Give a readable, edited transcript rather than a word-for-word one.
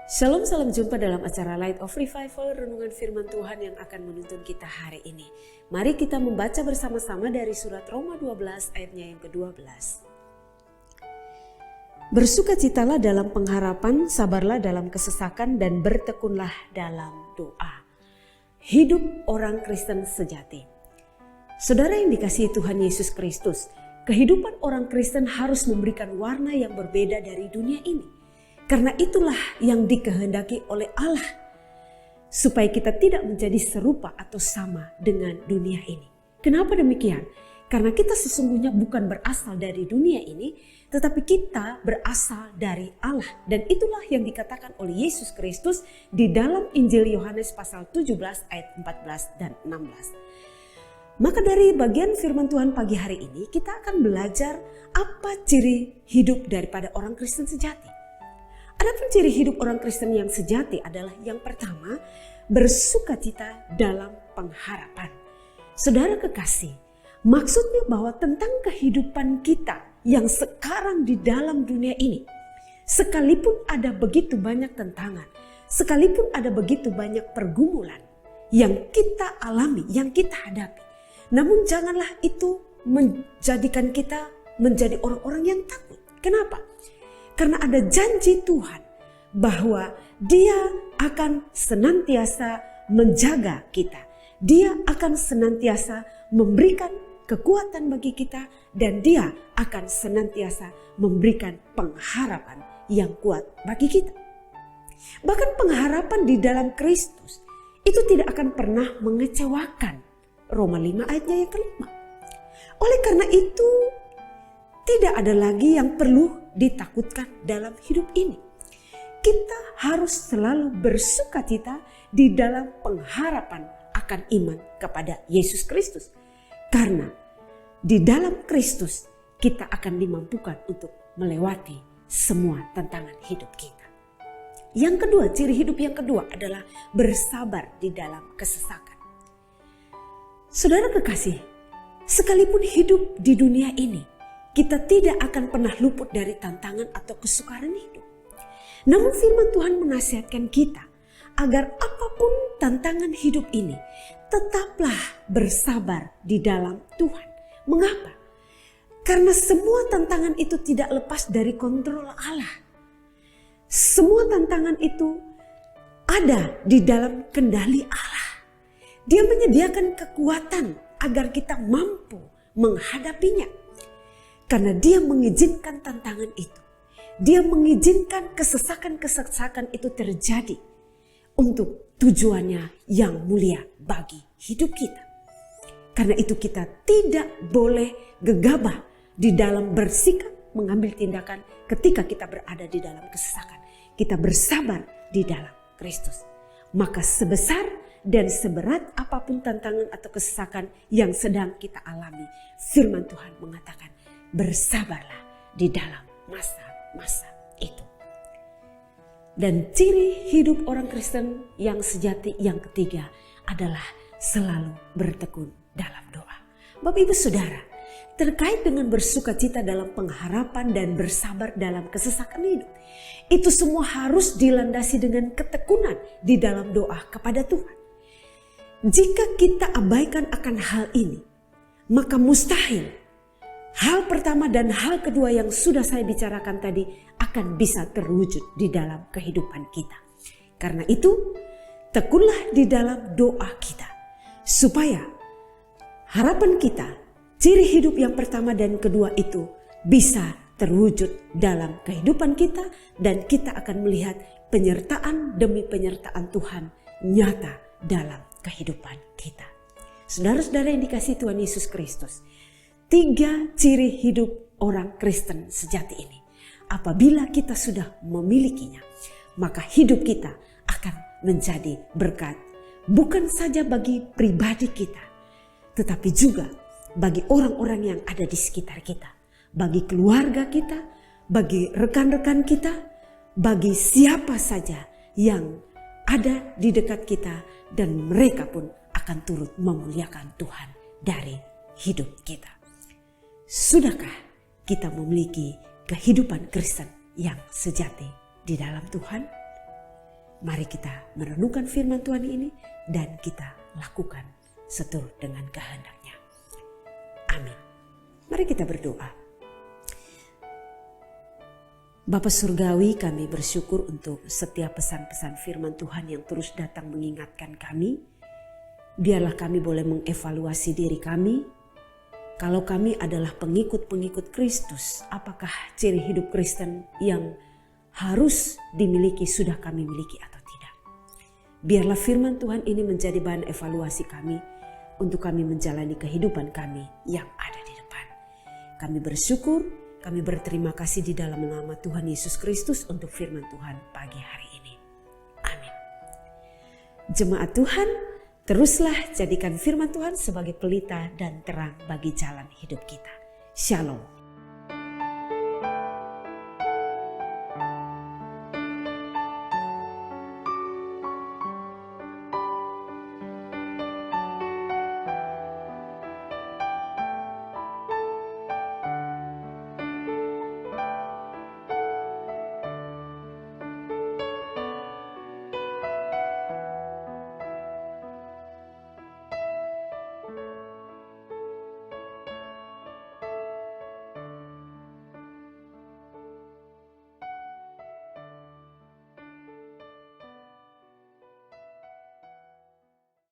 Shalom, salam jumpa dalam acara Light of Revival, renungan firman Tuhan yang akan menuntun kita hari ini. Mari kita membaca bersama-sama dari surat Roma 12 ayatnya yang ke-12. Bersukacitalah dalam pengharapan, sabarlah dalam kesesakan, dan bertekunlah dalam doa. Hidup orang Kristen sejati. Saudara yang dikasihi Tuhan Yesus Kristus, kehidupan orang Kristen harus memberikan warna yang berbeda dari dunia ini. Karena itulah yang dikehendaki oleh Allah, supaya kita tidak menjadi serupa atau sama dengan dunia ini. Kenapa demikian? Karena kita sesungguhnya bukan berasal dari dunia ini, tetapi kita berasal dari Allah. Dan itulah yang dikatakan oleh Yesus Kristus di dalam Injil Yohanes pasal 17 ayat 14 dan 16. Maka dari bagian firman Tuhan pagi hari ini, kita akan belajar apa ciri hidup daripada orang Kristen sejati. Adapun ciri hidup orang Kristen yang sejati adalah yang pertama, bersukacita dalam pengharapan. Saudara kekasih, maksudnya bahwa tentang kehidupan kita yang sekarang di dalam dunia ini, sekalipun ada begitu banyak tantangan, sekalipun ada begitu banyak pergumulan yang kita alami, yang kita hadapi, namun janganlah itu menjadikan kita menjadi orang-orang yang takut. Kenapa? Karena ada janji Tuhan bahwa Dia akan senantiasa menjaga kita. Dia akan senantiasa memberikan kekuatan bagi kita, dan Dia akan senantiasa memberikan pengharapan yang kuat bagi kita. Bahkan pengharapan di dalam Kristus itu tidak akan pernah mengecewakan. Roma 5 ayatnya yang ke-5. Oleh karena itu, tidak ada lagi yang perlu ditakutkan dalam hidup ini. Kita harus selalu bersukacita di dalam pengharapan akan iman kepada Yesus Kristus. Karena di dalam Kristus kita akan dimampukan untuk melewati semua tantangan hidup kita. Yang kedua, ciri hidup yang kedua adalah bersabar di dalam kesesakan. Saudara kekasih, sekalipun hidup di dunia ini, kita tidak akan pernah luput dari tantangan atau kesukaran hidup. Namun firman Tuhan menasihatkan kita agar apapun tantangan hidup ini, tetaplah bersabar di dalam Tuhan. Mengapa? Karena semua tantangan itu tidak lepas dari kontrol Allah. Semua tantangan itu ada di dalam kendali Allah. Dia menyediakan kekuatan agar kita mampu menghadapinya. Karena Dia mengizinkan tantangan itu. Dia mengizinkan kesesakan-kesesakan itu terjadi untuk tujuannya yang mulia bagi hidup kita. Karena itu kita tidak boleh gegabah di dalam bersikap mengambil tindakan ketika kita berada di dalam kesesakan. Kita bersabar di dalam Kristus. Maka sebesar dan seberat apapun tantangan atau kesesakan yang sedang kita alami, firman Tuhan mengatakan, bersabarlah di dalam masa-masa itu. Dan ciri hidup orang Kristen yang sejati yang ketiga adalah selalu bertekun dalam doa. Bapak Ibu Saudara, terkait dengan bersukacita dalam pengharapan dan bersabar dalam kesesakan hidup, itu semua harus dilandasi dengan ketekunan di dalam doa kepada Tuhan. Jika kita abaikan akan hal ini, maka mustahil hal pertama dan hal kedua yang sudah saya bicarakan tadi akan bisa terwujud di dalam kehidupan kita. Karena itu, tekunlah di dalam doa kita, supaya harapan kita, ciri hidup yang pertama dan kedua itu bisa terwujud dalam kehidupan kita, dan kita akan melihat penyertaan demi penyertaan Tuhan nyata dalam kehidupan kita. Saudara-saudara yang dikasihi Tuhan Yesus Kristus, 3 ciri hidup orang Kristen sejati ini, apabila kita sudah memilikinya, maka hidup kita akan menjadi berkat, bukan saja bagi pribadi kita, tetapi juga bagi orang-orang yang ada di sekitar kita, bagi keluarga kita, bagi rekan-rekan kita, bagi siapa saja yang ada di dekat kita, dan mereka pun akan turut memuliakan Tuhan dari hidup kita. Sudahkah kita memiliki kehidupan Kristen yang sejati di dalam Tuhan? Mari kita merenungkan firman Tuhan ini dan kita lakukan seturut dengan kehendak-Nya. Amin. Mari kita berdoa. Bapa Surgawi, kami bersyukur untuk setiap pesan-pesan firman Tuhan yang terus datang mengingatkan kami. Biarlah kami boleh mengevaluasi diri kami. Kalau kami adalah pengikut-pengikut Kristus, apakah ciri hidup Kristen yang harus dimiliki sudah kami miliki atau tidak? Biarlah firman Tuhan ini menjadi bahan evaluasi kami untuk kami menjalani kehidupan kami yang ada di depan. Kami bersyukur, kami berterima kasih di dalam nama Tuhan Yesus Kristus untuk firman Tuhan pagi hari ini. Amin. Jemaat Tuhan, teruslah jadikan firman Tuhan sebagai pelita dan terang bagi jalan hidup kita. Shalom.